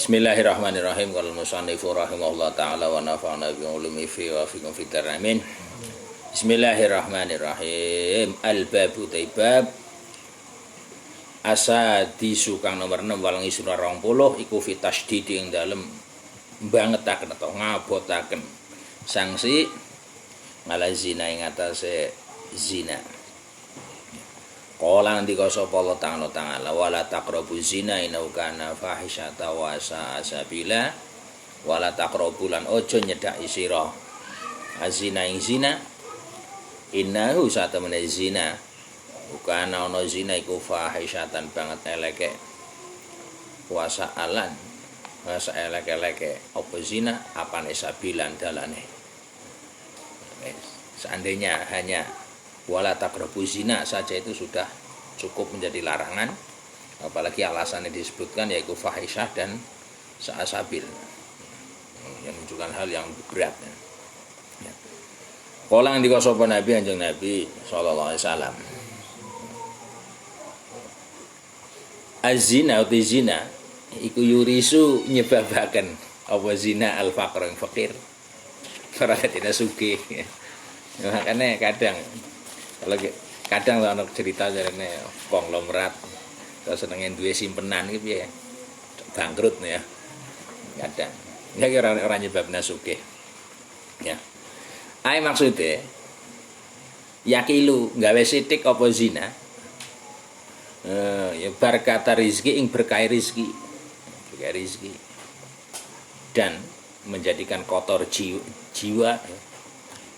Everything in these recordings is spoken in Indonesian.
Bismillahirrahmanirrahim. Qala al-musannifu rahimahullah ta'ala wa nafa'ana bi ulumi fi wa fikum fid amin. Bismillahirrahmanirrahim. Al-babu taibab asadisu kang nomor 6 walang isra 20 iku fi tasdid ing dalem bangetaken atau ngabotaken sanksi ngala zina ing atase zina. Qala ndika sapa Allah Ta'ala wala taqrabu zina innahu kana fahisyata wa sa'a sabila wala taqrabu lan aja nyedhaki sira azina ing zina innahu satamene zina kana ana zina iku fahisyatan banget eleke wa sa'alan masa eleke apa zina apane sabilan dalane. Seandainya hanya wala taqrabu zina saja itu sudah cukup menjadi larangan, apalagi alasannya disebutkan yaitu fahisyah dan sa'asabil yang menunjukkan hal yang berat. Kala yang dikasih Nabi anjing Nabi sallallahu alaihi wasallam az-zina uti zina iku yurisu nyebabaken apa zina al-faqr yang fakir para tidak sugih. Makanya kadang ana cerita jarene konglomerat terus senenge duwe simpenan iki piye bangkrut ya. Kadang ya ora nyebabna sugih. Ya. Ae maksude yakilu gawe sithik apa zina. Ya barakata rezeki ing berkah rezeki. Berkah rezeki. Dan menjadikan kotor jiwa.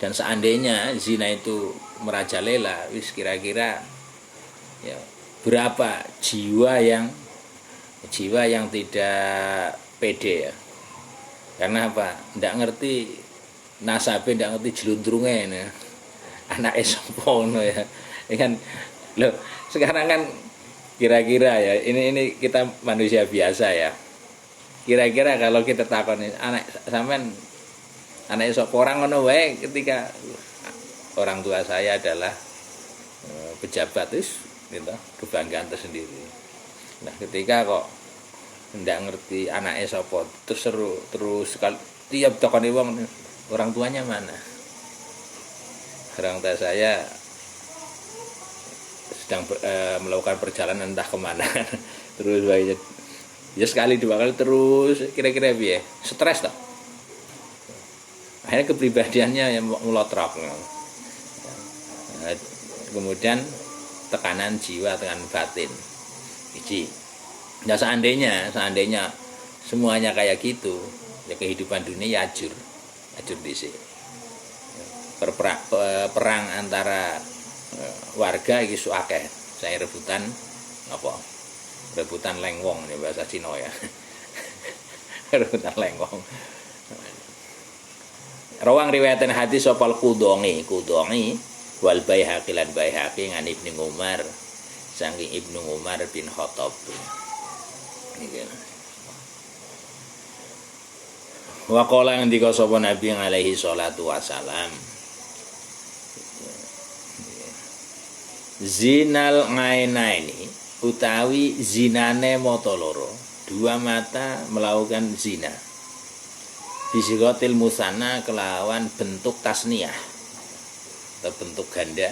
Dan seandainya zina itu merajalela, wis kira-kira ya berapa jiwa yang tidak pede ya. Karena apa? Ndak ngerti nasabe, ndak ngerti jelundrunge ya. Anake sapa ngono ya. Kan loh, sekarang kan kira-kira ya, ini kita manusia biasa ya. Kira-kira kalau kita takoni anak sampean anak sapa orang ngono wae ketika orang tua saya adalah pejabat itu gitu, kebanggaan tersendiri. Nah, ketika kok ndak ngerti anake sapa terus tiap takoni wong orang tuanya mana? Orang tua saya sedang melakukan perjalanan entah kemana. Terus baiknya ya sekali dua kali terus kira-kira piye? Stres toh. Akhirnya kepribadiannya yang melotrok. Nah, kemudian tekanan jiwa, tekanan batin. Nah, seandainya semuanya kayak gitu, ya kehidupan dunia ya ajur dhisik. Perang antara warga iki akeh. Saya rebutan apa? Rebutan lengwong ini bahasa Cina ya. Rebutan lengwong. Rawang riwayatan hadis sopal kudongi wal Baihaqi lan Baihaqi ngan Ibnu Umar saking Ibnu Umar bin Khattab. Wa qala ngendika sapa Nabi alaihi salatu wasalam zinal ngainaini utawi zinane mata loro, dua mata melakukan zina. Bisigotil musana kelawan bentuk tasniyah atau bentuk ganda.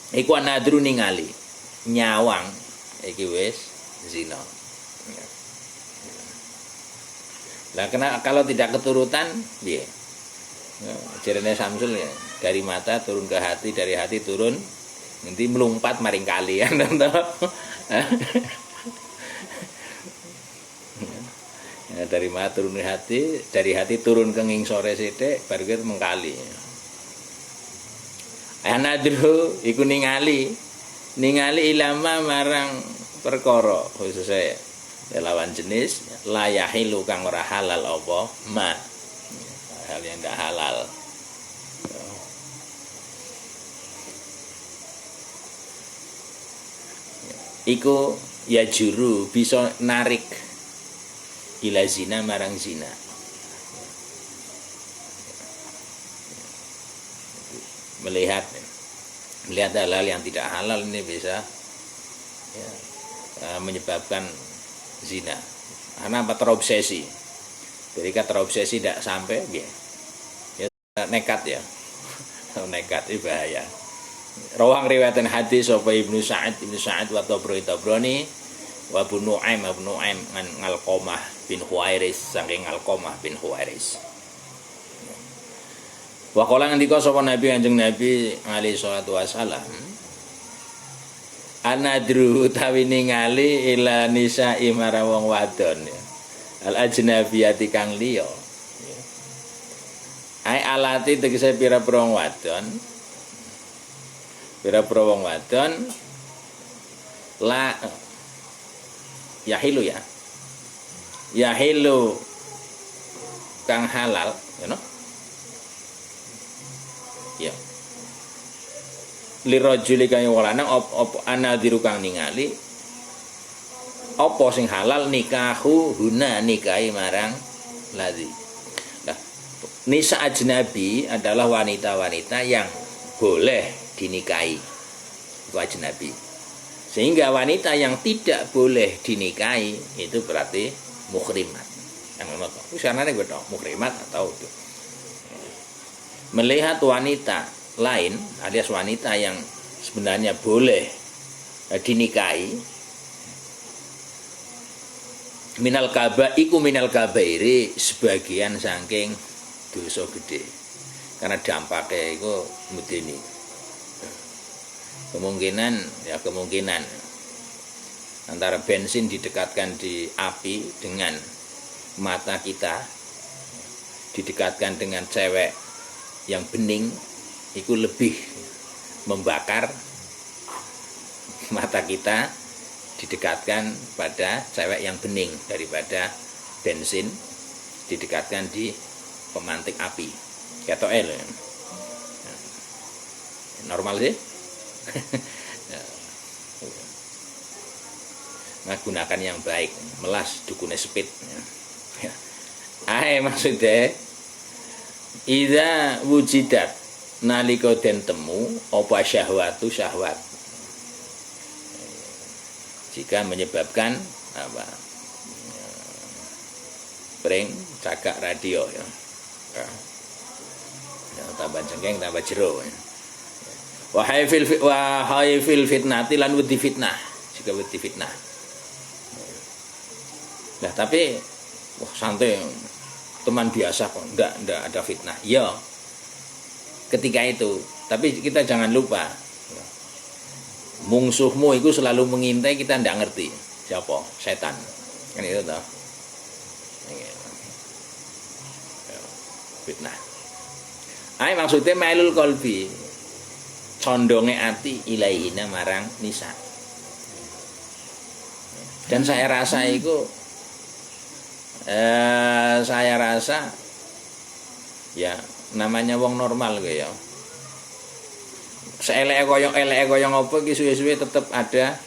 Iku anadru ningali nyawang iki wis zina. Lah kalau tidak keturutan piye? Jarene Samsul ya, dari mata turun ke hati, dari hati turun nanti melompat maring kalian to. Ya, dari mata turun ke hati, dari hati turun ke ngingsore sithik baru kita mengkali. Anadru iku ningali ilama marang perkara khususnya lawan jenis layahilu kang ora halal apa ma hal yang tidak halal. Iku ya juru bisa narik ila zina marang zina. Melihat hal-hal yang tidak halal ini bisa ya, menyebabkan zina. Karena apa? Terobsesi. Ketika terobsesi tidak sampai, ya nekat ya. Nekat itu bahaya. Rawang riwayatan hadis sapa Ibnu Sa'ad wa Tabrani wa Abu Nu'aim ngan Alqamah bin Huwairis saking Alqamah bin Huwairis. Wa qala ngendika sapa Kanjeng Nabi alaihi salatu wasalam, anadru utawi ningali ila nisa marang wong wadon ya. Al ajnabiyati kang liya. Ai alati tegese pira-pira wong wadon. Pira-pira wong wadon la yahilu ya. Yahilu kang halal, you know? Ya. Lirajuli kang wong lanang apa anadiru kang ningali apa sing halal nikahu huna nikahi marang ladzi. Nisa ajnabi adalah wanita-wanita yang boleh dinikahi. Itu ajnabi. Sehingga wanita yang tidak boleh dinikahi itu berarti muhrimat. Yang ngono to. Wis anane kuwi to, muhrimat atau itu. Melihat wanita lain alias wanita yang sebenarnya boleh dinikahi minal kabairi sebagian saking dosa gede karena dampaknya itu medeni kemungkinan antara bensin didekatkan di api dengan mata kita didekatkan dengan cewek yang bening itu lebih membakar mata kita didekatkan pada cewek yang bening daripada bensin didekatkan di pemantik api ketok el normal sih. Nah, gunakan yang baik, melas dukune sepit. Maksudnya idza wujidat nalika den temu apa syahwatu syahwat jika menyebabkan apa pring cagak radio ya. Tambah jengkeng tambah jero ya. Wa haifil fitnati lan wedi fitnah jika wedi fitnah. Nah tapi santai teman biasa kok enggak ada fitnah ya ketika itu tapi kita jangan lupa mungsuhmu itu selalu mengintai kita ndak ngerti siapa setan kan itu toh fitnah. Maksudnya mailul qalbi condonge ati ilaihina marang nisa. Dan saya rasa itu ya namanya wong normal gitu ya. Seelek koyong apa iki suwe-suwe tetep ada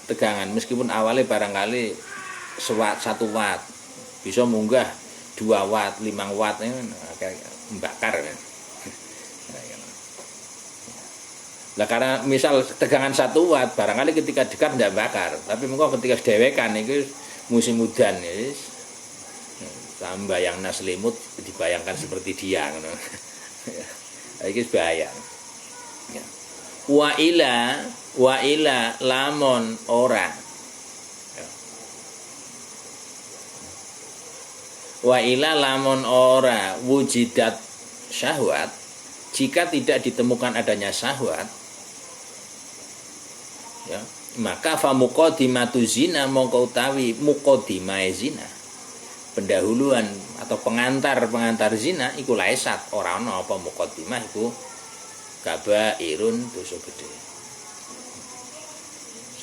tegangan meskipun awalnya barangkali 1 watt bisa munggah 2 watt 5 watt ini membakar ya. Lah karena misal tegangan 1 watt barangkali ketika dekat tidak bakar tapi mengko ketika dewekan itu musim udan ya tambah yang naslimut dibayangkan seperti dia ngono. Iki bahaya. Wa ila lamun ora wa ila lamun ora wujidat syahwat jika tidak ditemukan adanya syahwat ya maka fa muqaddimatu zina mongko utawi muqaddimah zina pendahuluan atau pengantar zina iku laisat ora ana apa muqaddimah iku kabairun dosa gede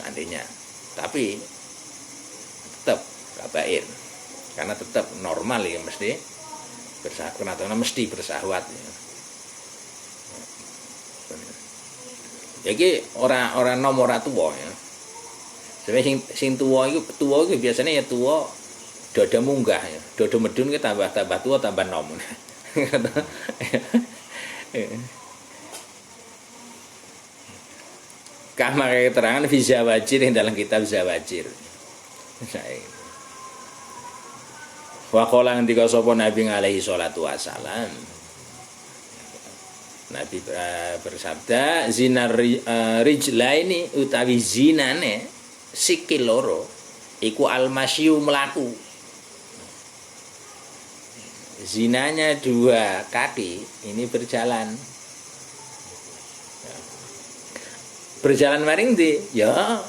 seandainya tapi tetap kabair karena tetap normal ya mesti bersahwat ya. Jadi orang nom ora tuwa ya. Sebenarnya sing tuwa iku biasanya ya tuwa dada munggah ya. Dada medun ki tambah tuwa tambah nom. Kamar keterangan fi Zawajir yang dalam kitab Zawajir. Wa qala ngendika sapa Nabi alaihi salatu wasalam. Nabi bersabda, zinar rijlaini utawi zinane sikil loro iku almasyu melaku. Zinanya dua kaki ini berjalan. Berjalan maring ndi? Ya,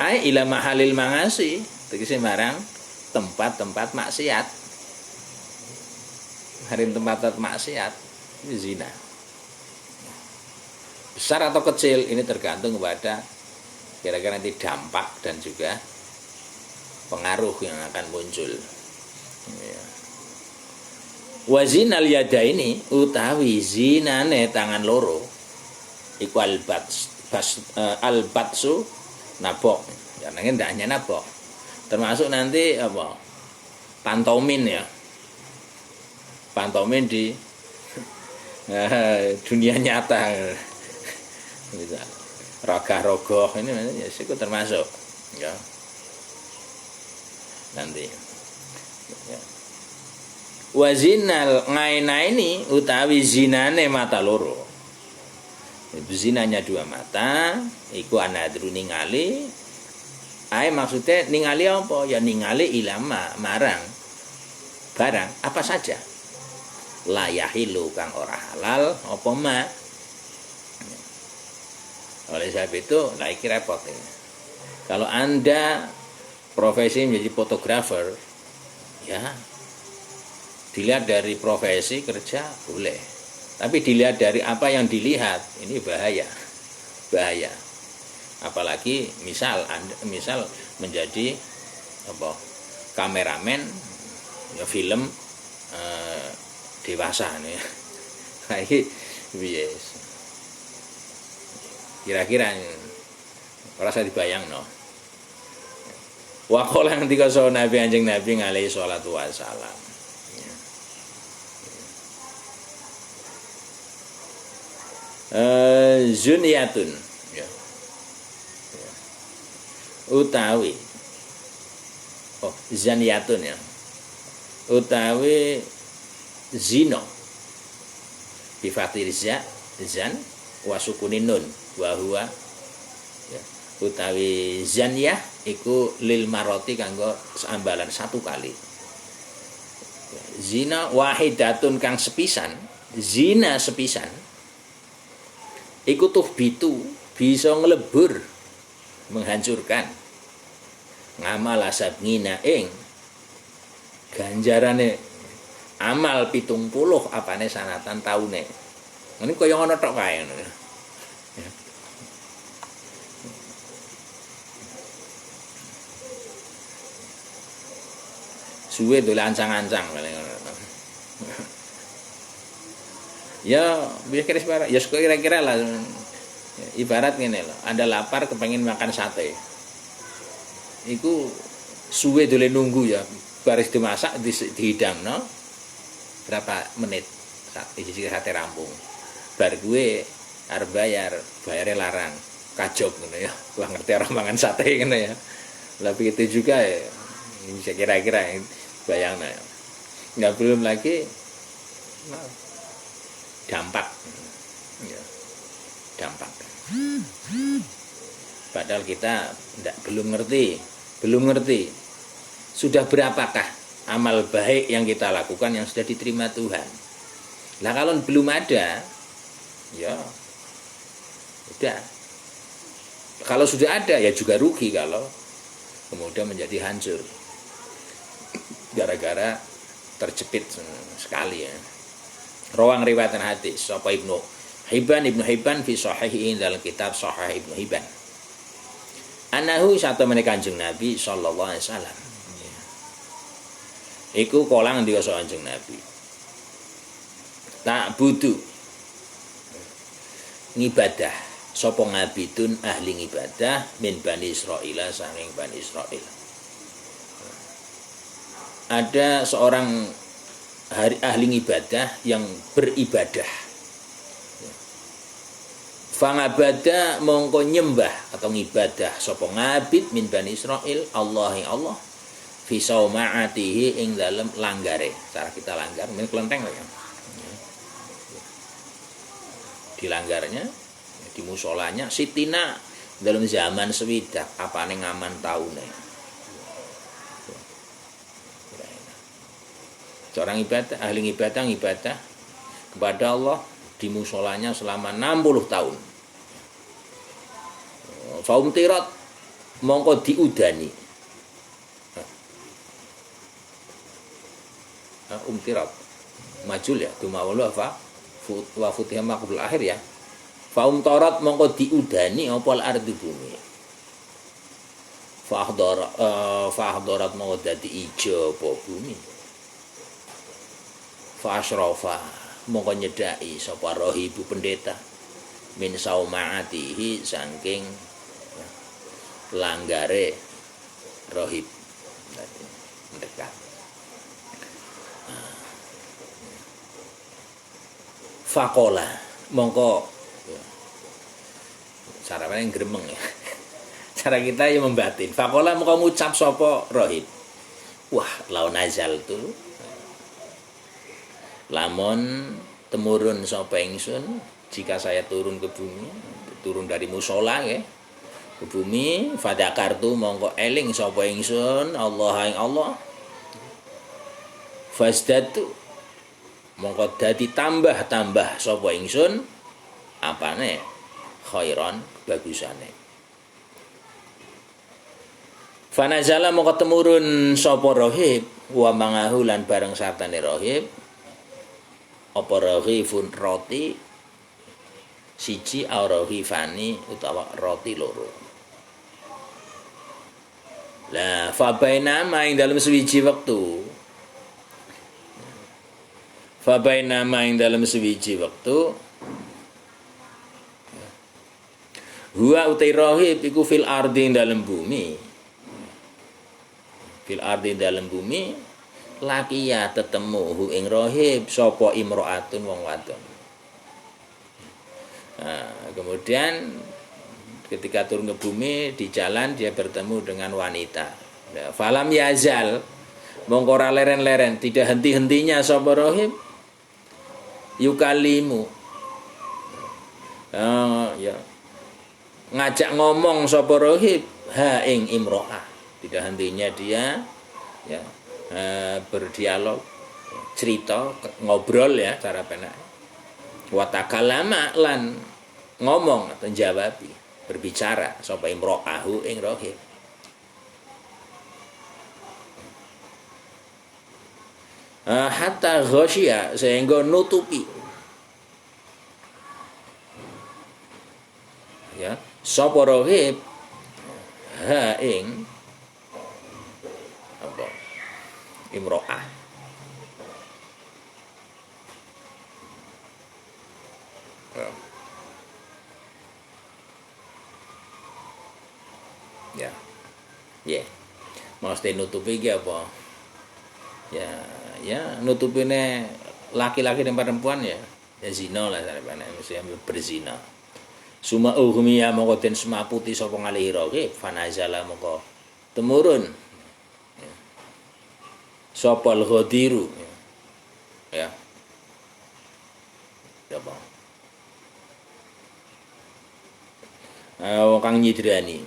ai ila mahalil mangasi, tegese marang tempat-tempat maksiat. Harim tempat maksiat itu zina. Besar atau kecil ini tergantung kepada kira-kira nanti dampak dan juga pengaruh yang akan muncul. Ya. Wa zinal yada ini utawi zinane tangan loro iku albatsu nabok. Ya nanging ndak hanya nabok. Termasuk nanti apa? Pantomin ya. Pantomin di dunia nyata. Ragah-rogoh ini ya itu termasuk ya. Nanti ya. Wazinal ngaina ini utawi zinane mata loro. Zinanya dua mata iku anadru ningali. Ai maksudnya ningali apa? Ya ningali ilama marang barang apa saja. La yahilu kang ora halal apa ma. Oleh sebab itu lagi repot ya. Kalau Anda profesi menjadi fotografer, ya dilihat dari profesi kerja boleh, tapi dilihat dari apa yang dilihat ini bahaya. Apalagi misal Anda menjadi apa kameramen ya film dewasa nih. Kayak bias. Kira-kira rasa dibayang no. Wa qala ngendika Nabi anjing Nabi alaihi salatu wasalam. Zunyatun ya. Utawi zaniyatun ya. Utawi zino bi fathil zan wa sukunin nun wa huwa ya. Utawi zaniyah iku lil maroti kanggo seambalan satu kali. Zina wahidatun kang sepisan, zina sepisan iku tuh bitu bisa ngelebur menghancurkan ngamal asabngina ing ganjarane amal 70 apane sanatan taune. Ini kaya ngono tok kae ngono. Ya. Suwe dolan ancang-ancang kali ngono. Ya, kira-kira lah. Ibarat ngene lho, Anda lapar kepengin makan sate. Iku suwe dolen nunggu ya, baris dimasak dihidangno. Berapa menit isi sate rampung. Bar gue arep bayare larang. Kajob ngono ya. Wah ngerti orang mangan sate ngono ya. Lah begitu juga ya. Ini kira-kira bayangno ya. Enggak belum lagi dampak ya, dampak padahal kita belum ngerti sudah berapakah amal baik yang kita lakukan yang sudah diterima Tuhan. Nah kalau belum ada ya udah, kalau sudah ada ya juga rugi kalau kemudian menjadi hancur gara-gara terjepit sekali ya. Rawang riwayatan hadis sapa Ibnu Hibban fi sahihi dalam kitab Sahih Ibnu Hibban. Anahu satu meneh Kanjeng Nabi sallallahu alaihi wasallam. Iku kala ngendika Kanjeng Nabi. Tak butuh ngibadah sapa ngabidun ahli ngibadah min Bani Israil saking Bani Israil. Ada seorang ahli ibadah yang beribadah. Fangabada mongko nyembah atau ngibadah sapa ngabid min Bani Israil Allah fi sauma'atihi ing dalem langgare. Cara kita langgar men kelenteng lho ya. Dilanggarnya di musolanya sitina dalam zaman sewidak apane ngaman taune. Seorang ibadah, ahli ibadah kepada Allah di musolanya selama 60 tahun. Faum tirat mongko diudani. Tirat majul ya tumawalu apa wa futihah maqbul akhir ya. Faum tarat mongko diudani apa ardi bumi. Fahdarat mongko dadi ijo apa bumi. Fa asyrafa mongko nyedaki sapa rahibu pendeta min sauma'atihi saking langgare rahib mendekat. Fakola mongko cara paling gremeng ya. Cara kita yang membatin. Fakola mongko ngucap sapa rahib. Wah, laun azal tuh. Lamun temurun sapa ingsun jika saya turun ke bumi, turun dari musola ya. Ke bumi fadakartu mongko eling sapa ingsun Allah ing Allah. Fasdatu mongko dadi tambah-tambah sapa ingsun apane khairan bagusane. Fanazala mongko temurun sapa rahib wa mangahu lan bareng sartane rahib apa raghifun roti siji aurahifani utawa roti loro. Lah fa bainama ing dalam suwiji wektu huwa utai rahib iku fil ardi dalam bumi laki ya tetemu hu ing rahib sapa imro'atun wong wadon. Nah, kemudian ketika turun ke bumi di jalan dia bertemu dengan wanita. Nah, falam yazal mongko ora leren-leren tidak henti-hentinya sapa rahib yukalimu ya ngajak ngomong sapa rahib ha ing imro'ah. Tidak hentinya dia ya berdialog, cerita, ngobrol ya cara penak. Watakalama lan ngomong atau jawabi, berbicara sapa imro'ahu ing rahib. Hatta ghasya sehingga nutupi ya sapa rahib ha ing apa imro'ah. Ya. Ya. Mesti nutupi iki apa? Ya nutupine laki-laki dan perempuan ya zina lah sarepane mesti berzina. Suma uhmiya mongko den semaputi sapa ngalih rahib fanazala mongko temurun sapa al-ghadiru ya apa wong kang nyidrani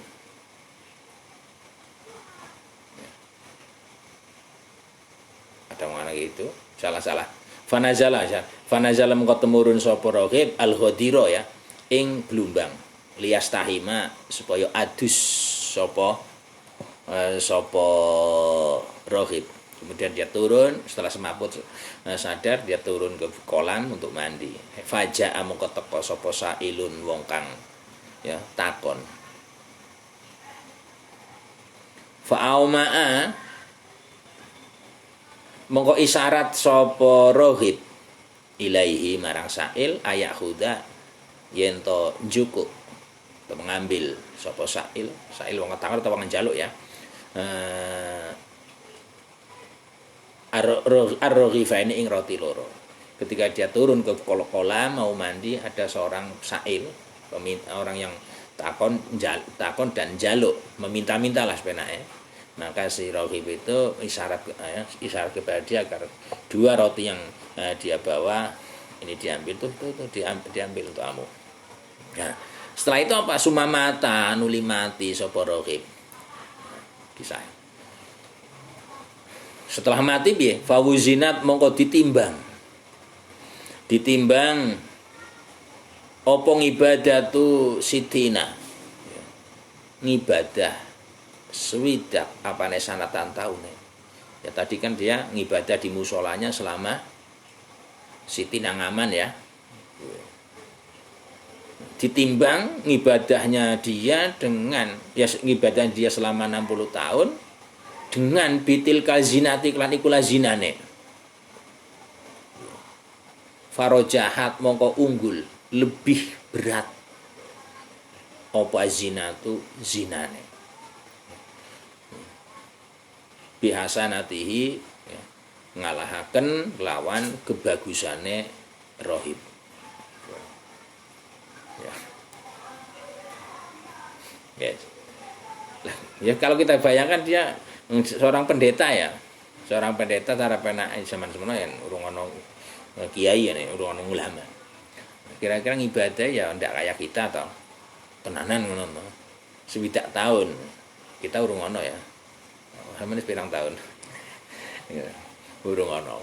ada mana gitu salah fanazala mengko temurun sapa rahib al-ghadira ya ing blumbang lias tahima supaya adus sapa rahib. Kemudian dia turun setelah semaput sadar dia turun ke kolam untuk mandi. Faja'a mongko teka sapa sailun wong kang ya takon. Fa'auma'a mongko isyarat sapa rahib ilaihi marang sail ayak huda yen to njukuk atau mengambil sapa sail wong takon atau wong njaluk ya. Ar-raghifaini ing roti loro. Ketika dia turun ke kolam mau mandi ada seorang sail, orang yang takon dan jaluk, meminta-mintalah sebenarnya. Maka si rohib itu isyarat kepada dia agar 2 roti yang dia bawa ini diambil tuh diambil untuk kamu. Nah, setelah itu apa? Sumamata nuli mati sapa rohib. Kisah. Setelah mati piye? Fawuzinat mongko ditimbang. Ditimbang apa ngibadatu sitina. Ngibadah swidak apane sanatan taune. Ya tadi kan dia ngibadah di musolanya selama sitina ngaman ya. Ditimbang ngibadahnya dia dengan ngibadah dia selama 60 tahun dengan bitil kazinati klan iku zinane. Farojahat mongko unggul lebih berat apa zinatu zinane. Bihasanatihi ya, ngalahaken lawan kebagusane rohib. Ya. Yes. Ya kalau kita bayangkan dia seorang pendeta ya. Seorang pendeta cara penak zaman semono ya urung ana kiai ya urung ana ulama. Kira-kira ngibadah ya ndak kayak kita toh. Tenanan ngono to. 20 tahun. Kita urung ana ya. Sampeyan pirang tahun. Ya, urung ana.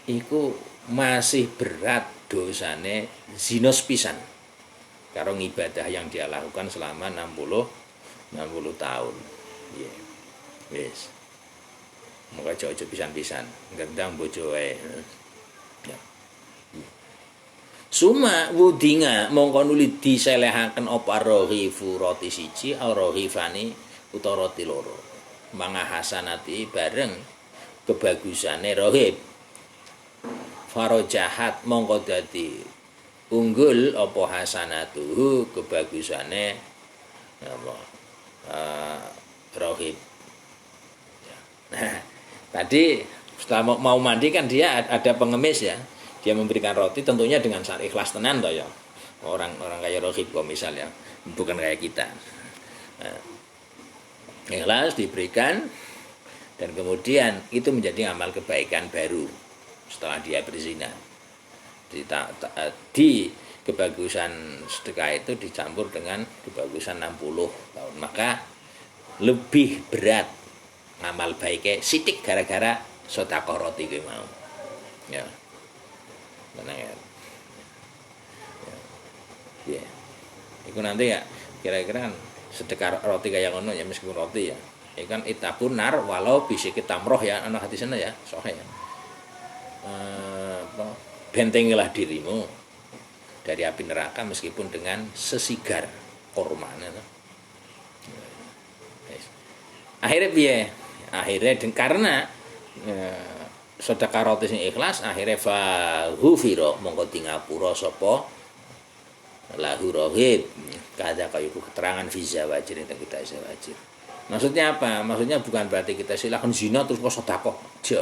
Iku masih berat dosane zina pisan karo ngibadah yang dia lakukan selama 60 tahun. Iya. Wis. Moga aja pisan-pisan, gendang bojo wae. Ya. Suma wudinga mongko nuli diselehaken apa rohifu roti siji rohifani utawa roti loro. Manga hasanati bareng kebagusane rohib. Farojahat mongko dadi unggul apa hasanatuhu kebagusane apa rohib. Nah, tadi setelah mau mandi kan dia ada pengemis ya. Dia memberikan roti tentunya dengan sangat ikhlas tenan toh ya. Orang kayak rohib kok misalnya, bukan kayak kita. Nah, ikhlas diberikan dan kemudian itu menjadi amal kebaikan baru setelah dia berzina. Di kebagusan sedekah itu dicampur dengan kebagusan 60 tahun. Maka lebih berat amal baiknya sitik gara-gara sedekah roti kuwi mau. Ya. Tenang ya. Ya. Itu nanti ya kira-kira sedekah roti kayak ngono ya meskipun roti ya. Ini kan itakun nar walau bisikit tamroh ya anak hati sana ya sohe ya. Bentengilah dirimu dari api neraka meskipun dengan sesigar korma. Akhirnya piye? Akhirnya karena sedekah roti sing ikhlas akhirnya fahufiro mongko tingapura sapa lahu rohib kada kaya keterangan visa wajir yang kita wajir. Maksudnya apa? Maksudnya bukan berarti kita silakan zina terus kok sedekah aja.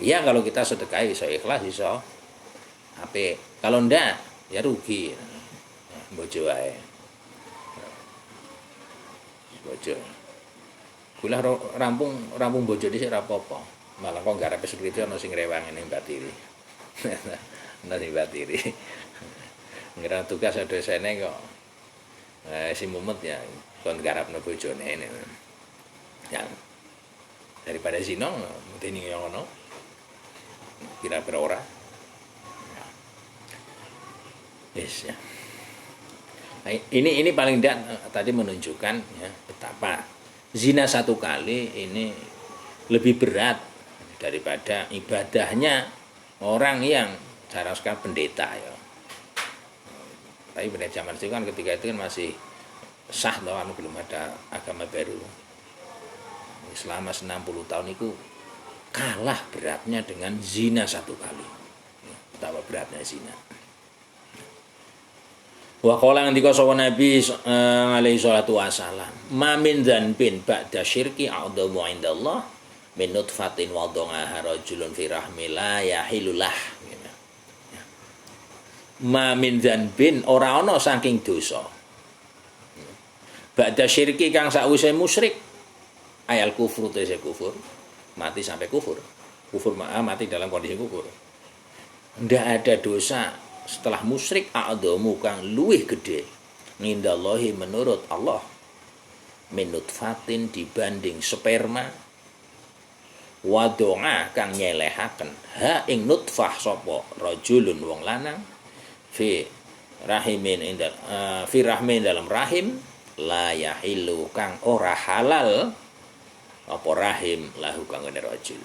Iya kalau kita sedekah iso ikhlas iso apik. Kalau ndak ya rugi. Bojo wae. Bojo. Kula rampung bojo dhisik ra apa-apa. Malah kok garepe sekreti ana sing rewangene Mbak Tiri. Ana sing Mbak Tiri. Ngira tugas dosene kok si mumet ya kon garapno bojone ini. Ya. Daripada zina mending yang ngono. Kira-kira ora. Yes, ya. Nah, ini paling tidak tadi menunjukkan ya betapa zina satu kali ini lebih berat daripada ibadahnya orang yang cara sekarang pendeta ya. Tapi pada zaman itu kan ketika itu kan masih sah loh, belum ada agama baru. Selama 60 tahun itu kalah beratnya dengan zina satu kali. Betapa beratnya zina. Wa qala ngendika sapa Nabi alaihi salatu wasalam, "Ma min dzanbin ba'da syirki a'dhamu 'indallah min nutfatin wada'aha rajulun fi rahmi la yahilullah." Ma min dzanbin ora ana saking dosa. Ba'da syirki kang sakwise musyrik. Ayal kufur tese kufur, mati sampai kufur. Kufur mati dalam kondisi kufur. Ndak ada dosa setelah musyrik a'dhamu kang luwih gede ngindallahi menurut Allah min nutfatin dibanding sperma wadonga kang nyelehaken ha ing nutfah sapa rajulun wong lanang fi rahimin indal fi rahmin dalam rahim la yahilu kang ora halal apa rahim lahu kang rajul.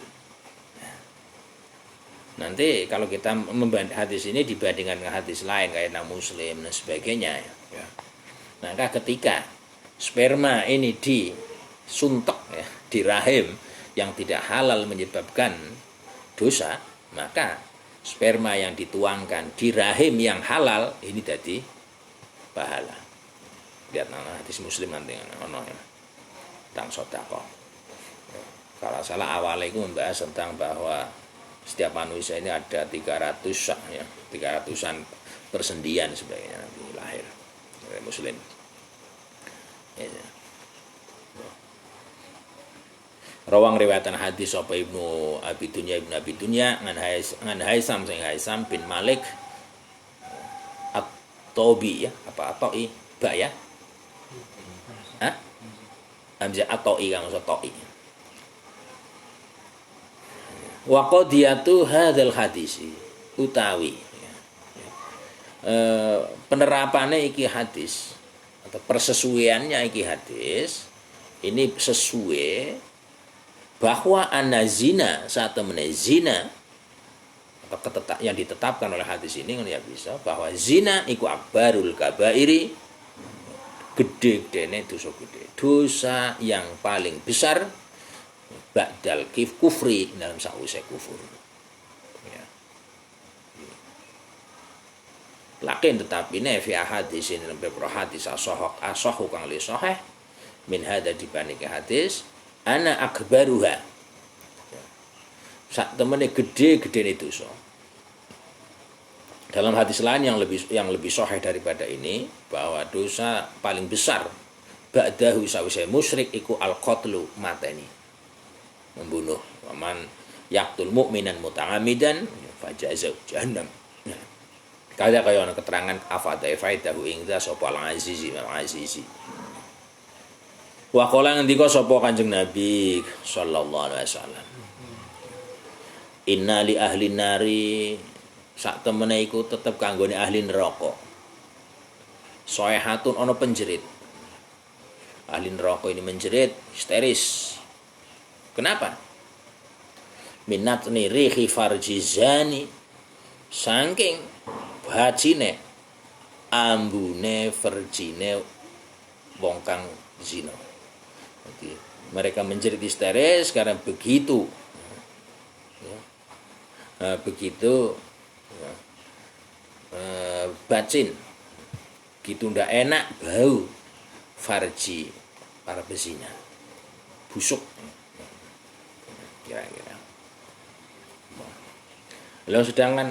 Nanti kalau kita membanding hadis ini dibandingkan dengan hadis lain kayak Muslim dan sebagainya ya. Maka ketika sperma ini disuntek ya, di rahim yang tidak halal menyebabkan dosa, maka sperma yang dituangkan di rahim yang halal ini jadi pahala. Lihat hadis Muslim nanti ono ya. Tentang sedekah. Kalau salah awalnya itu membahas tentang bahwa setiap manusia ini ada 300 ya, 300-an persendian sebagainya nanti lahir oleh Muslim. Ya. Rawang riwayatan hadis sapa Ibnu Abi Dunya ngan Haisam sing Haisam bin Malik At-Tobi ya, apa Atoi ba ya? Hah? Hamzah Atoi kang maksud Toi. Wa qadiyatu hadzal hadisi utawi penerapannya iki hadis atau persesuaiannya iki hadis ini sesuai bahwa anazina saat temene zina atau yang ditetapkan oleh hadis ini ya bisa bahwa zina iku akbarul kabairi gede-gedene dosa yang paling besar ba'dal kufri dalam sakwise kufur. Ya. Lakin tetapi ne fi hadis ini dalam beberapa hadis asoh kang li sahih min hada dibanding hadis ana akbaruha. Ya. Sak temene gede-gedene dosa. Dalam hadis lain yang lebih sahih daripada ini bahwa dosa paling besar ba'dahu sawise musyrik iku al-qatlu mateni. Membunuh waman yaqtul mu'minan muta'ammidan fajazau jahannam. Kaya ana keterangan afada faidahu ing za sapa al-azizi al-azizi. Wa qala ngendika sapa Kanjeng Nabi sallallahu alaihi wasallam. Inna li ahli nari sak temene iku tetep kanggone ahli neraka. Soehatun ana penjerit. Ahli neraka ini menjerit histeris. Kenapa? Minat rihi farjizani saking bacine ambune verjine wong kang zina. Jadi mereka menjerit histeris karena begitu begitu bacin gitu ndak enak bau farji para bezina busuk kira-kira. Lalu sedangkan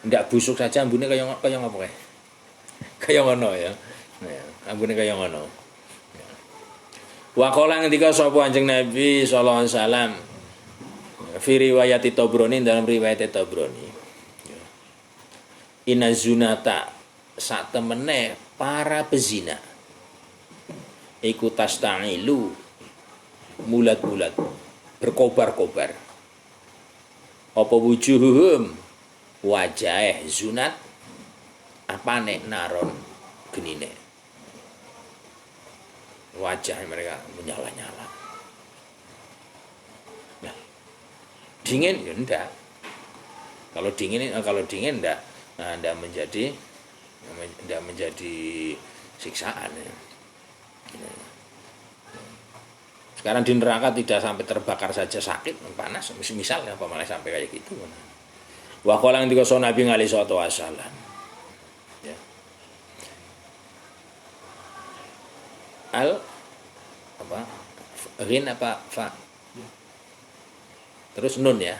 ndak busuk saja ambune kaya apa kayak? Kaya ngono ya. Ambune kaya ngono. Wa qala ngendika sapa Kanjeng Nabi sallallahu alaihi wasallam fi riwayat Tabrani dalam riwayat Tabrani. Inna zunata sak temene para pezina iku tasta'ilu mulat-mulat berkobar-kobar. Apa wujuhum wajah zunat apane naron genine. Wajah mereka menyala-nyala. Nah, dingin ya enggak. Kalau dingin enggak, nah, enggak menjadi siksaan ya. Sekarang di neraka tidak sampai terbakar saja sakit, panas, misalnya apa malah sampai kayak gitu. Wa qala ngendika Nabi alaihi wasallam. Ya. Al apa? Rin apa fa? Terus nun ya.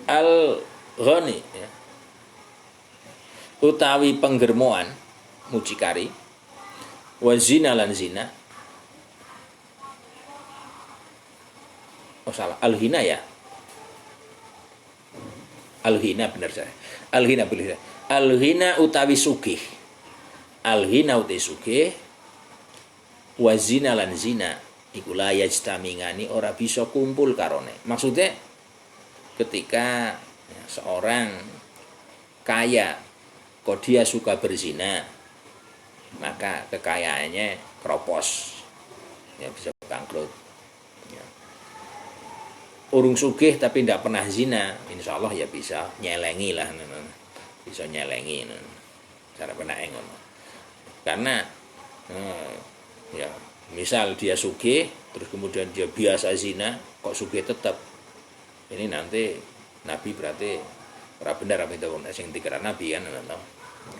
Al ghani ya. utawi penggermoan mucikari, wa zina lan zina. Oh salah, al-hina ya. Al-hina benar saya. Al-hina benar. Al-hina utawi sugih. Al-hina utawi sugih, wa zina lan zina iku la yajtamingani ora bisa kumpul karone. Maksudnya ketika seorang kaya kok dia suka berzina, maka kekayaannya keropos, ya bisa bangkrut. Ya. Urung sugih tapi tidak pernah zina, insya Allah ya bisa nyelengi lah, bisa nyelengi, cara penaeng. Karena ya misal dia sugih terus kemudian dia biasa zina, kok sugih tetap, ini nanti Nabi berarti ora benar apa itu sing dikira Nabi kan,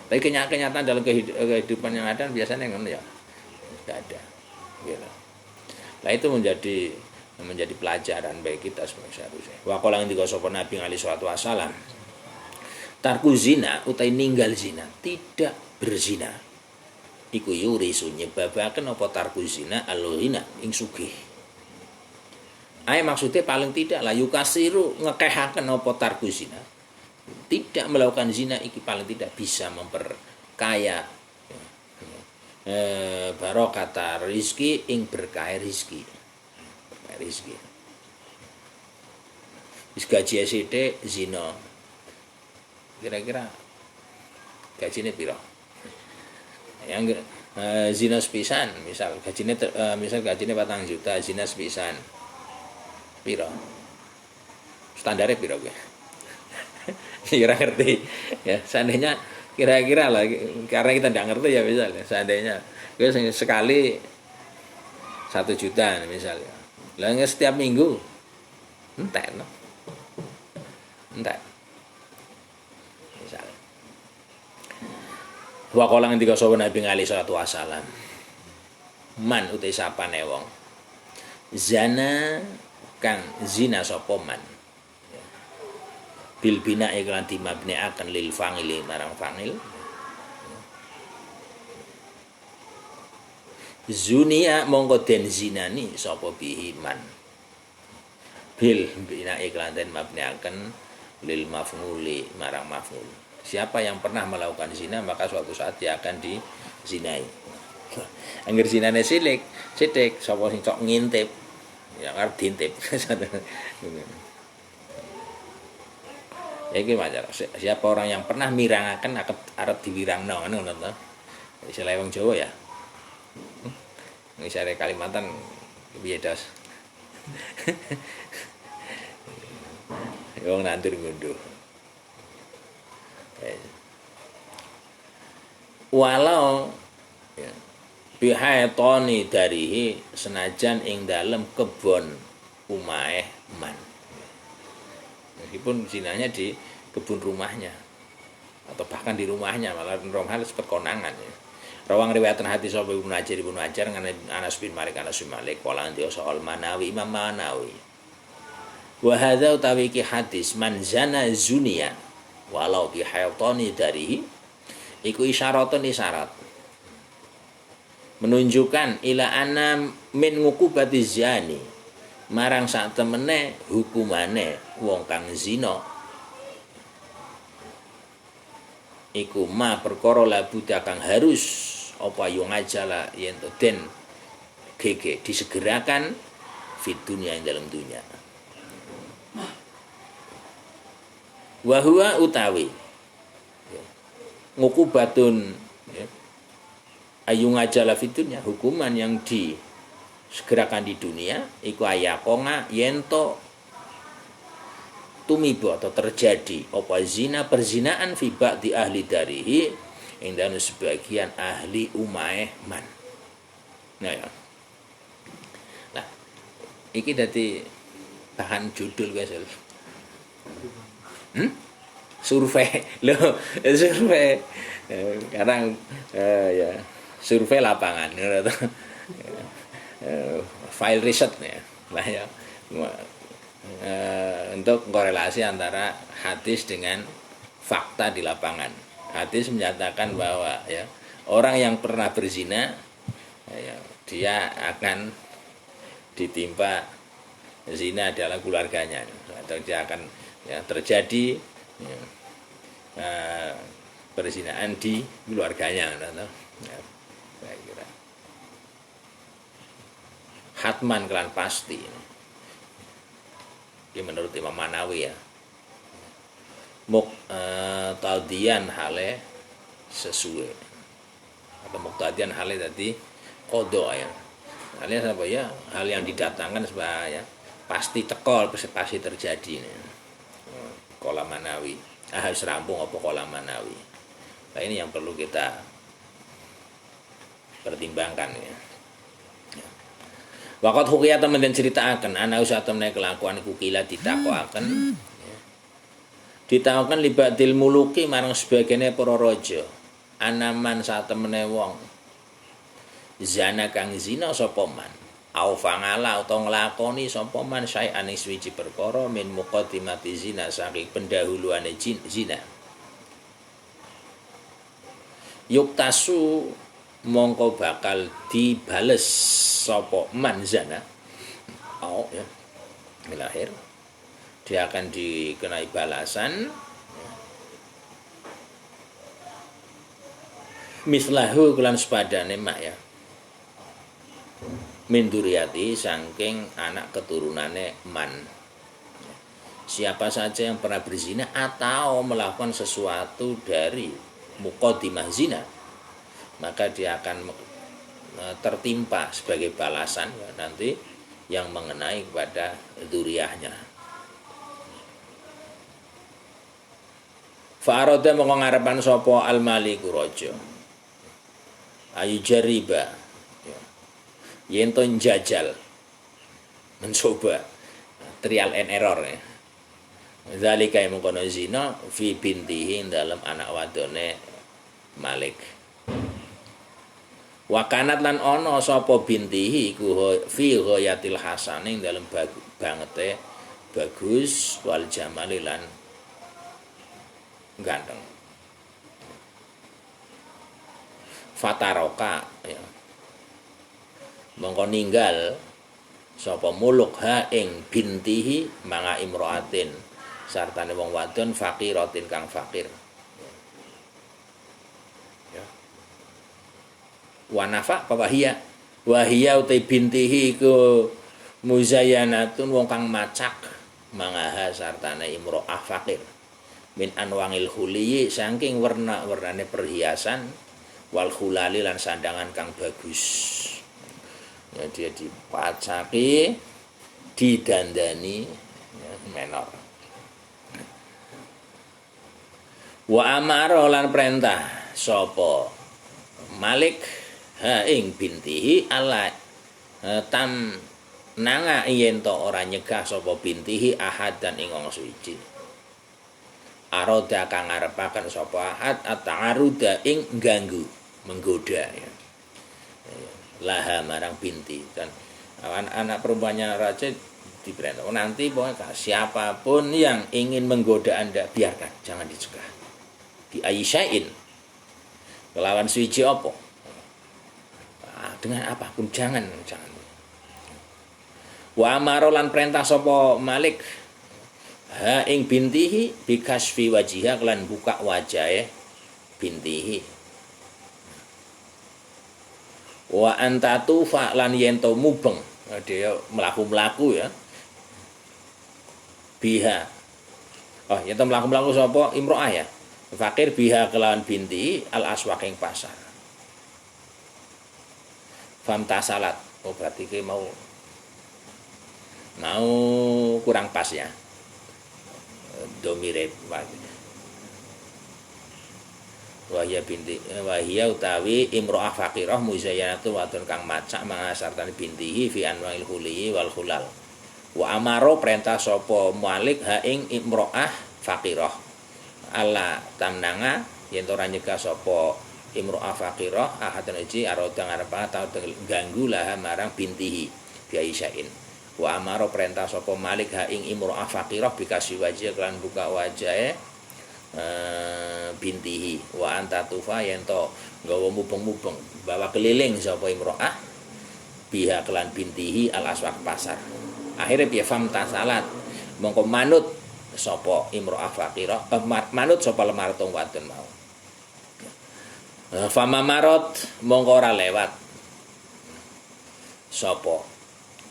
tapi kenyataan dalam kehidupan yang ada biasanya ngono ya tidak ada gitu. Nah itu menjadi pelajaran bagi kita seharusnya. Wa qala ngendika sapa Nabi alaihi salatu wasalam, tarku zina utai ninggal zina, tidak berzina iku yurisu nyebabaken apa tarku zina al-ghina ing sugih. Ae maksudnya paling tidak lah yukasiru ngekehaken apa tarku zina, tidak melakukan zina iki paling tidak bisa memperkaya barokata rizki ing berkah rizki. Rizki wis gaji sithik zina, kira-kira gajinya piro? Yang zina sepisan, misal gajinya 4 juta, zina sepisan piro? Standarnya piro gue? Kira ngerti ya, seandainya kira-kira lah, karena kita tidak ngerti ya, misalnya seandainya gue sekali 1 juta misalnya, lah setiap minggu entek no, entek misalnya. Wa qala ngendika sapa Nabi alaihi salatu wasalam, man utai sapane wong zana kang zina sapa man bil bina iklan dimabni akan lil fangili marang fangil, zunia mongko den zinani sapa bihi man bil bina iklan den mabni akan lil maf'uli marang maf'ul. Siapa yang pernah melakukan zina maka suatu saat dia akan dizinai. Angger zinane sithik sapa sing cok ngintip ya arep diintip. Iki wajar. Siapa orang yang pernah mirangaken arep diwirangno ngono to. Istilah wong Jawa ya. Misalnya Kalimantan piye dos. Wong nandur ngunduh. Walau ya, bihaitoni darihi senajan ing dalem kebon umahe man. Meskipun zinanya di kebun rumahnya atau bahkan di rumahnya, malah rumah seperti konangan ya. Rawang riwayatan hadis sahih Ibnu Hajar ngene Anas bin Malik kala ndio soal Manawi Imam Manawi. Wa hadza utawi ki hadis man zana zunia walau bi hayatani darihi iku isyaratun isyarat menunjukkan ila anna min ngukubati zani marang sak temene hukumane wong kang zina iku ma perkara labu kang harus apa yo ngajala yen to den gege disegerakan fit dunia ing dalam dunia. Wa huwa utawi ngukubatun ya, ayu ngajala fit dunia, hukuman yang disegerakan di dunia iku ayakonga yento tumibo atau terjadi apa zina perzinaan fi ba'di ahli darihi ing dalem sebagian ahli umahe man. Nah ya. Nah, iki dadi bahan judul guys. Survei. Loh, survei. Kadang ya, survei lapangan file riset ya. Lah ya. Untuk korelasi antara hadis dengan fakta di lapangan. Hadis menyatakan bahwa ya orang yang pernah berzina ya, dia akan ditimpa zina adalah keluarganya, atau dia akan ya, terjadi ya, perzinaan di keluarganya, ya, saya kira hatman kelan pasti. Ini menurut Imam Manawi ya. Muqtadian hale sesuai atau muqtadian hale tadi qada ya. Halnya apa ya? Hal yang didatangkan sebagai ya, pasti tekol pasti terjadi. Qala Manawi. Wis rampung apa qala Manawi. Nah, ini yang perlu kita pertimbangkan ya. Waqat hukiya temen den critakake ana usah temene kelakuan iku kila ditakokaken. Ditakokaken libadil muluki marang sebagene para raja. Anaman satemene wong zina kang zina sapa man. Au fangala utawa nglakoni sapa man saean ing suci perkara min muqaddimati zina saking pendahuluane zina. Yuktasu mongko bakal dibales sapa man zina. Oh ya. Lahir dia akan dikenai balasan mislahu kelan sepadane mak ya min duriyati saking anak keturunane man. Siapa saja yang pernah berzina atau melakukan sesuatu dari muqaddimah zina, maka dia akan tertimpa sebagai balasan ya, nanti yang mengenai kepada dzuriyahnya. Fa'arada mongko ngarepan sapa al-maliku raja ayu jariba ya. Yen to njajal mencoba trial and error ya. Zalika mongko zina fi bintihi dalam anak wadone Malik. Wakanat lan ono sapa bintihi iku fi ghayatil hasaning dalam bangete bagus wal jamali lan ganteng. Fataroka ya. Mongko ninggal sapa muluk ha ing bintihi manga imraatin sartane wong wadon fakiratin kang fakir. Ya. Wa nafa wahia utai bintihi iku muzayyanatun wong kang macak mangaha sartane imroah fakir. Min anwangil huliyi saking warna-warnane perhiasan wal khulali lan sandangan kang bagus. Ya, dia dipacaki, didandani ya, menor. Wa amara lan perintah sapa Malik ha ing bintihi ala tam nanga yen to ora nyegah sapa bintihi ahad dan ing wong suci. Aroda kang ngarepaken sapa ahad at-ta'aruda ing ganggu menggoda ya. Laha marang binti dan anak perempuannya raja diperintah nanti pokoknya siapapun yang ingin menggoda Anda biarkan, jangan dicegah. Di Aisya'in kelawan suci apa? Dengan apapun jangan. Wa amarolan perintah sapa Malik ha ing bintihi bikasfi wajiha kelan buka wajahe bintihi. Wa antatu fa lan yento mubeng dia melaku ya biha. Oh yento melaku sapa imro'ah ya fakir biha kelawan binti al aswaq ing pasar. Famtasalat oh berarti ke mau kurang pas ya domire wahia utawi imro'ah faqirah muzayyanatu wadon kang macak mangasartani bintihi fi anwa'il huliyi wal khulal. Wa amaro perintah sapa Malik ha ing imro'ah faqirah ala tamnanga yen ora nyegah sapa imro'ah faqirah ahadan uji aroda ngarepa tau ganggu lah marang bintihi biaisain. Wa amaro perintah sapa Malik ha ing imro'ah faqirah bikasi wajah kelan buka wajahe bintihi wa anta tufa yen to nggawa mubeng-mubeng bawa keliling sapa imro'ah biha kelan bintihi al aswaq pasar. Akhirnya piye fam tasalat mongko manut sapa imro'ah faqirah manut sapa lemaratung wadon mau. Fama marot mongko ora lewat sapa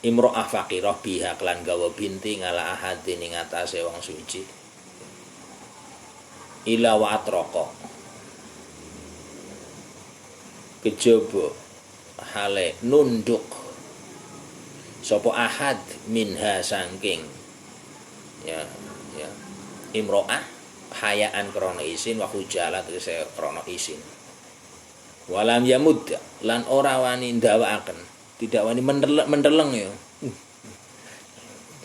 imro'ah faqirah biha kelan gawa binti ngala ahadin ing atase wong suci ila wa atraka kejaba hale nunduk sapa ahad minha saking ya imro'ah hayaan krana isin wa hujalat tegese krana isin. Walam yamud lan ora wani ndawakaken, tidak wani mendeleng ya.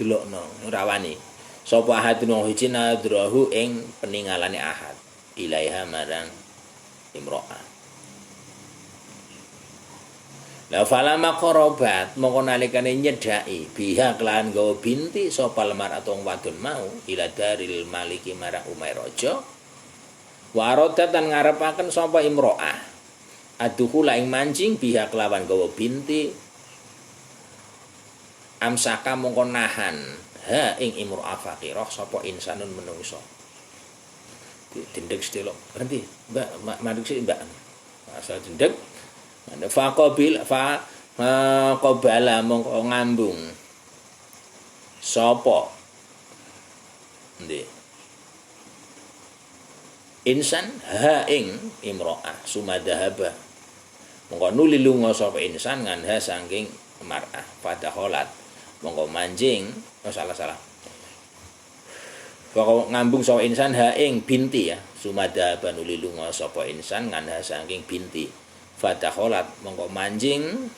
Delokno ora wani. Sapa ahad wong hiji nadrahu ing peningalane ahad ilaiha marang imro'ah. La falama qarabat mongko nalikane nyedhaki biha kelan gawa binti sapa lemar atau wadon mau ila daril maliki marang umay raja. Warodat lan ngarepaken sapa imro'ah aduhula ing mancing biha kelawan gawa binti amsaka mongko nahan ha ing imro'ah faqirah sapa insanun menungso. Dendek sedelo berhenti mbak maduk sik mbak asal dendek qabala mongko ngambung sapa insan ha ing imro'ah sumadahaba mongko nuli lunga sapa insan nganha saking mar'ah padakholat mongko manjing salah pokok ngambung sapa insan ha ing binti ya sumadahaba nuli lunga sapa insan nganha saking binti padakholat mongko manjing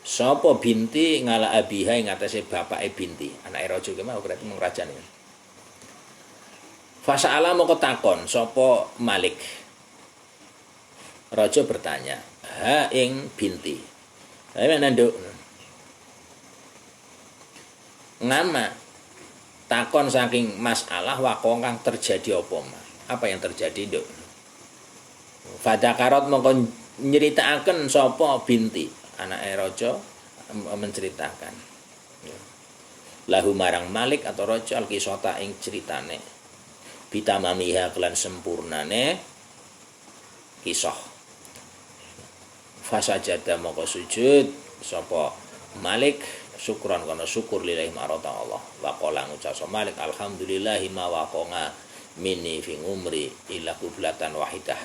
sapa binti ngala abiha ing atase bapake binti anake raja ki mau berarti mung rajane. Fasa'ala mongko takon sapa Malik. Raja bertanya, ha ing binti. Ayo nanduk. Ngama takon saking masalah wako kang terjadi apa yang terjadi, Nduk? Fadakarot mongko nyeritakaken sapa binti, anake raja menceritakan. Lahu marang Malik atau raja al-qisata ing ceritane. Bitamamiha kelan sempurnane kisah. Fasajada moko sujud sapa Malik syukran kana syukur lillahi marata Allah. Wa qala ngucap sapa Malik alhamdulillahi ma waqonga minni fi umri illa qiblatan wahidah.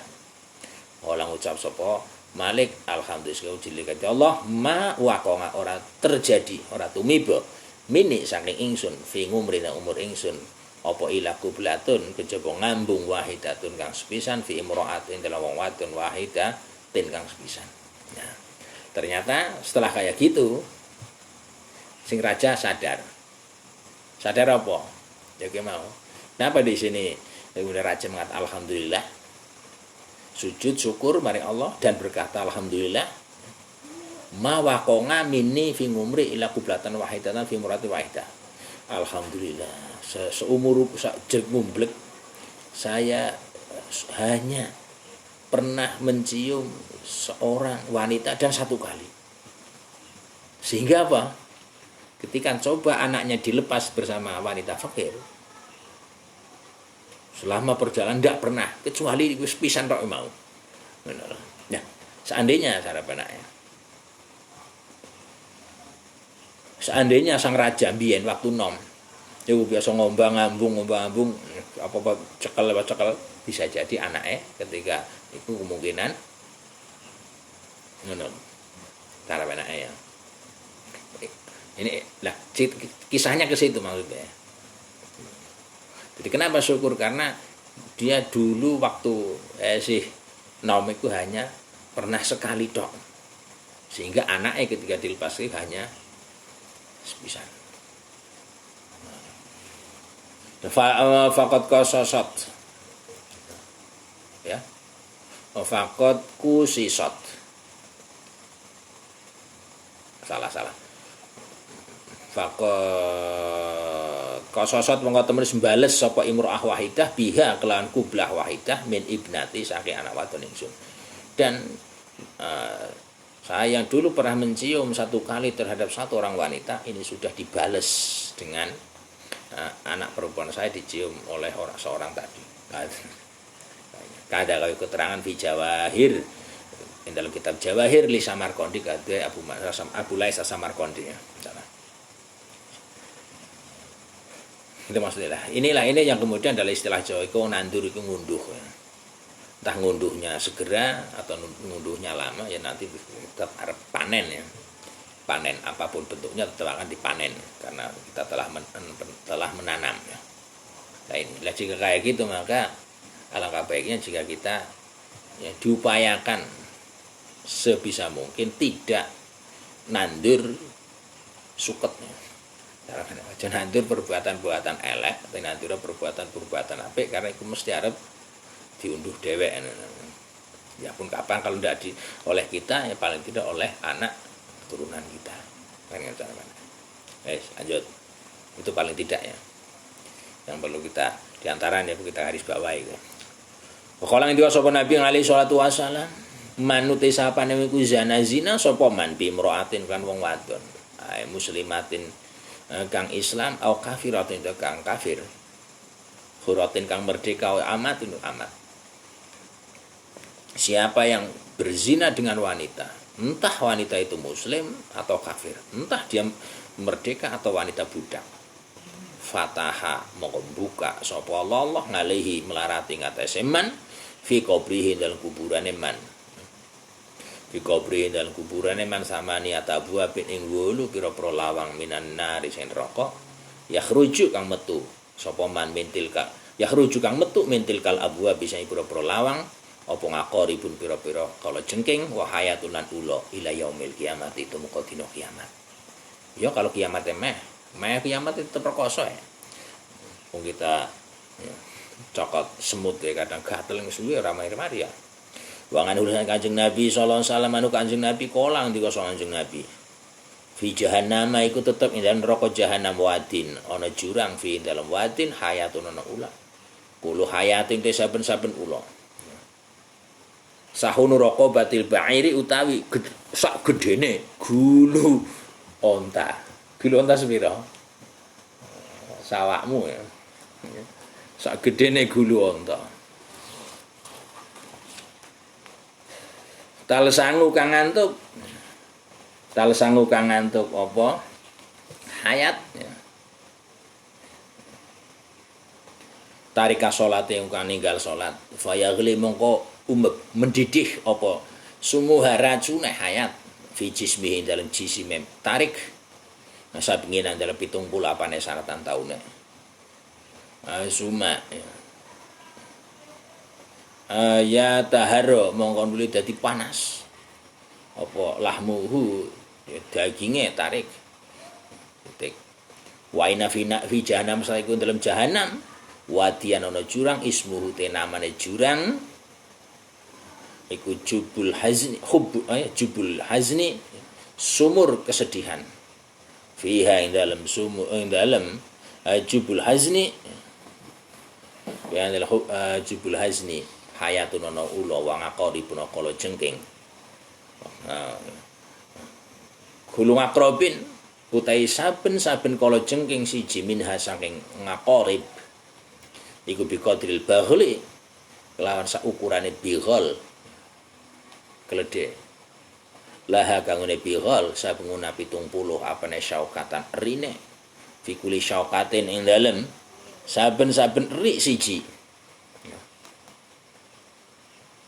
Ora ngucap sapa Malik alhamdulillah ujilika Allah ma waqonga ora terjadi ora tumiba minni saking ingsun fi umri na umur ingsun apa ila qiblatun kejaba ngambung wahidatun kang sepisan fi imra'atin dalam wong wadon wahidatin kang sepisan. Nah, ternyata setelah kayak gitu sing raja sadar. Sadar apa? Ya mau. Kenapa di sini kemudian raja mengatakan alhamdulillah. Sujud syukur mari Allah dan berkata alhamdulillah. Ma waqonga minni fi umri ila qiblatan wahidatan fi imra'atin wahidah. Alhamdulillah. Seumur jengumblek saya hanya pernah mencium seorang wanita dan satu kali. Sehingga apa? Ketika coba anaknya dilepas bersama wanita fakir, selama perjalanan tidak pernah kecuali wis pisan tok mau. Nah, seandainya anaknya. Seandainya sang raja mbiyen waktu nom itu biasa ngombang-ambung apa cekel bisa jadi anaknya ketika itu kemungkinan ngono cara anaknya ya. Ini lah kisahnya ke situ maksudnya. Jadi kenapa syukur karena dia dulu waktu nom itu hanya pernah sekali tok. Sehingga anaknya ketika dilepas itu hanya sepisan. Faqad qasasat ya faqad kusisat salah faqad Kososot mongko temen bales sapa imro'ah wahidah biha kelawan kublah wahidah min ibnati saking anak wadon ingsun. Dan saya yang dulu pernah mencium satu kali terhadap satu orang wanita, ini sudah dibales dengan anak perempuan saya dicium oleh seorang tadi. Kada kaya keterangan fi Jawahir dalam kitab Jawahir li Samarqandi kata Abu Lais Samarqandi ya. Itu maksudnya lah. Ini yang kemudian adalah istilah Jawa itu nandur itu ngunduh ya. Entah ngunduhnya segera atau ngunduhnya lama ya nanti tetap harap panen ya. Panen apapun bentuknya tetap akan dipanen karena kita telah menanam ya. Nah ini jika kayak gitu maka alangkah baiknya jika kita ya, diupayakan sebisa mungkin tidak nandur suketnya. Jangan nandur perbuatan-perbuatan elek, tapi nandur perbuatan-perbuatan apik karena itu mesti arep diunduh dhewek. Ya pun kapan kalau tidak oleh kita ya paling tidak oleh anak turunan kita. Kan cara mana? Lanjut. Itu paling tidak ya. Yang perlu kita diantaranya kita garis bawahi. Kala ngendika sapa Nabi alaihi salatu wasallam, manuti sapane iku zina sapa man bi imra'atin kan wong wadon. Ai muslimatin kang Islam au kafiratin kang kafir. Huratin kang merdeka amatin amat. Siapa yang berzina dengan wanita, entah wanita itu muslim atau kafir, entah dia merdeka atau wanita budak. Fataha mongko buka sapa Allah ngalihi melarati ngatasé man fi qabrihi dalam kuburane man. Fi qabrihi dalam kuburane man sama niat abu abin ing wulu pira-pira lawang minan nari sing neraka. Yakhruju kang metu sapa man mintil ka. Yakhruju kang metu mintil kal abu bisa pira-pira lawang apa ngaqoribun pira-pira kala jengking wa hayatun lan ula ila yaumil kiamat itu muka dina kiamat. Ya kalau kiamat meh kiamat itu terperkosa ya. Wong kita ya, cokot semut ya kadang gatel ngesuwi ora mari ya. Wangan urusan Kanjeng Nabi sallallahu alaihi wasallam anu Kanjeng Nabi kolang dika Kanjeng Nabi. Fi jahannam iku tetep ing dalam neraka jahanam wadin ana jurang fi dalam wadin hayatun ana ula. Kulo hayatin te saben-saben ula. Sahunu raqabatil ba'iri utawi sak gedene gulu onta. Gulu onta sepira? Sawakmu ya. Sak gedene gulu onta. Tal sangu kang ngantuk apa? Hayat ya. Tarika salate kang ninggal salat. Fayaghli mongko mendidih apa sumuha racune hayat fi jismihi dalam jisime tarik masa penginan dalam 78 syaratan taune suma ya taharo mongko nuli dadi panas apa lahmuhu daginge tarik titik wa ina fi jahannam saiku dalam jahanam wadian ana jurang ismuhu te namane jurang iku jubul hazni sumur kesedihan fiha ing dalam sumur ing dalam jubul hazni ya dalam jubul hazni hayatun ana ula wa ngaqaribun kala jengking gulung akrobin utai saben-saben kala jengking siji minha saking ngaqarib iku biqadril baghli kelawan saukurane bighal keledhe laha kangune bighal sabenguna 70 apane syaukatan rine fikuli syaukatin ing dalem saben-saben ri siji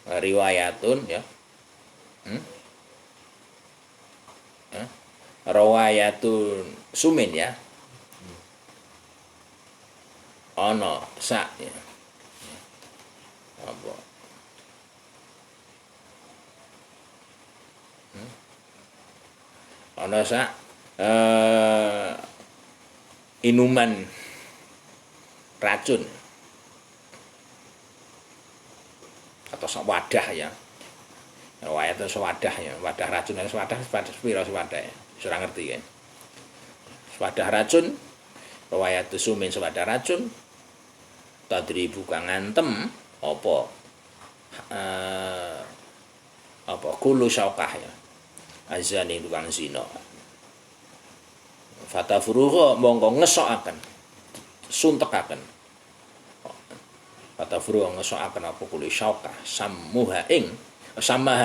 riwayatun ya riwayatun sumin ya ana sak ya apa ana sak inuman racun atau wadah ya riwayat sewadah ya wadah racun sewadah sepira sewadah ya ora ngerti kan sewadah racun riwayat sumin sewada racun tadribu kang ngantem apa kulu syaukah ya azani tukang zina fatafruha mongko ngesokaken suntekaken fatafruha ngesokaken apa kulu syaukah samaha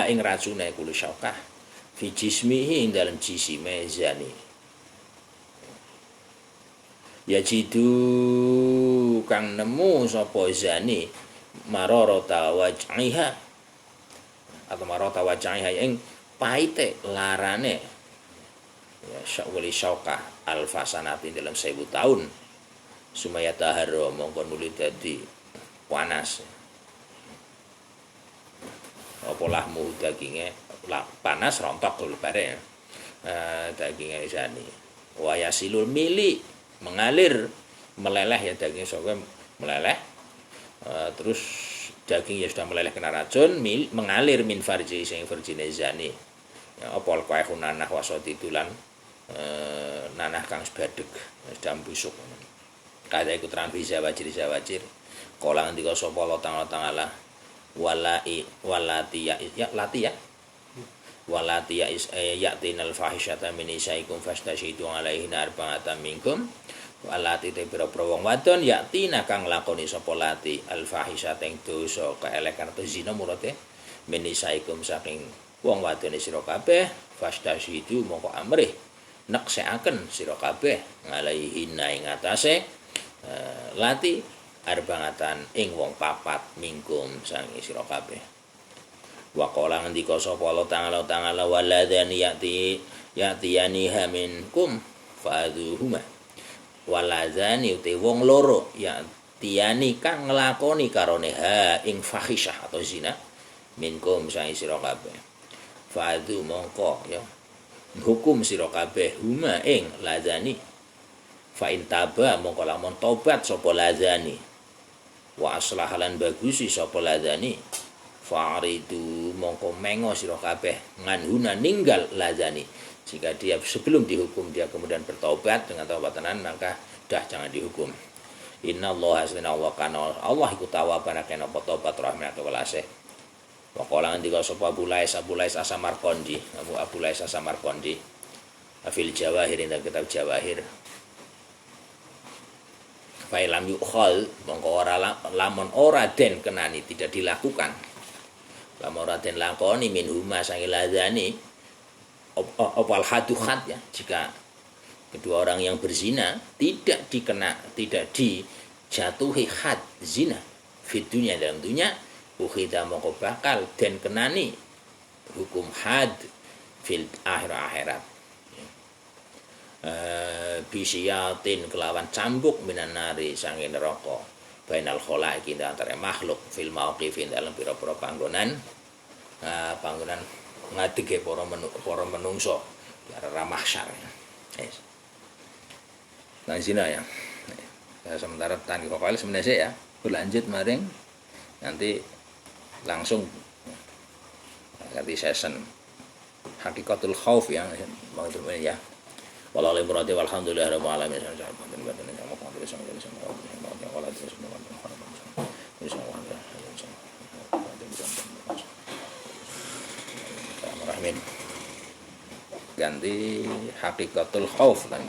ing racune kulu syaukah fi jismihi ing dalem jisime zani yajidu kang nemu sapa zani mararata waj'iha atau mararata waj'iha ing paite larane ya syawali syauqah alfasanati dalam 1000 tahun sumaya tahara mongko nuli dadi panas apa lahmu daginge panas rontok lebare daginge zani wa yasilul mili mengalir meleleh ya daging saka meleleh terus daging ya sudah meleleh kena racun mengalir min farji sing farjine zani ya apa kae nanah wasati tulan nanah kang badheg sedang busuk kada iku terang bisa wajir kala ndika sapa Allah taala walati ya yatinal fahishata min isaikum fastashidu alaihinna arba'atan minkum walati te pira-pira wong wadon yatina kang lakoni sapa lati al fahishata ing dosa kaelekan atau zina murate min isaikum saking wong wadone sira kabeh fastashidu mongko amrih neksekaken sira kabeh alaihinna ing atase lati arba'atan ing wong papat minkum sang sira kabeh. Wa qala ngendika sapa Allah taala waladani yatiyaniha minkum fa'adhuhuma waladani uti wong loro yatiyani kang nglakoni karone ha ing fahisyah atau zina minkum sang sira kabeh fa'adhu mongko ya hukum sira kabeh huma ing ladani fa intaba mongko lamun tobat sapa ladani wa aslahalan bagusi sapa ladani fa'ridu mongko mengo sira kabeh nganhuna ninggal lazani jika dia sebelum dihukum dia kemudian bertobat dengan taubat tenan maka dah jangan dihukum innallaha asna Allah kana Allah iku tawaban akeh apa tobat rahmat welase wa qala ndika sapa Abu Lais Asamarqandi Abu Lais Asamarqandi fil jawahir ing kitab jawahir fa'ilam yukhal mongko ora lamun ora den kenani tidak dilakukan lamun ora den lakoni min huma sange ladani opal haduhat ya jika kedua orang yang berzina tidak dijatuhi had zina fit dunya dalam dunia ukhida mongko bakal den kenani hukum had fil akhirat bisiyatin kelawan cambuk minan nari sange neraka bainal khalaiki antara makhluk fil mauqifin dalam pira-pira panggonan ngadege para menungso para mahsyar yes. Nah zina ya sementara tangki kokal sebenarnya ya berlanjut maring nanti langsung ganti session hakikatul khauf yang mau ya wallahi muradi walhamdulillah rabbil alamin ganti hakikatul khauf kan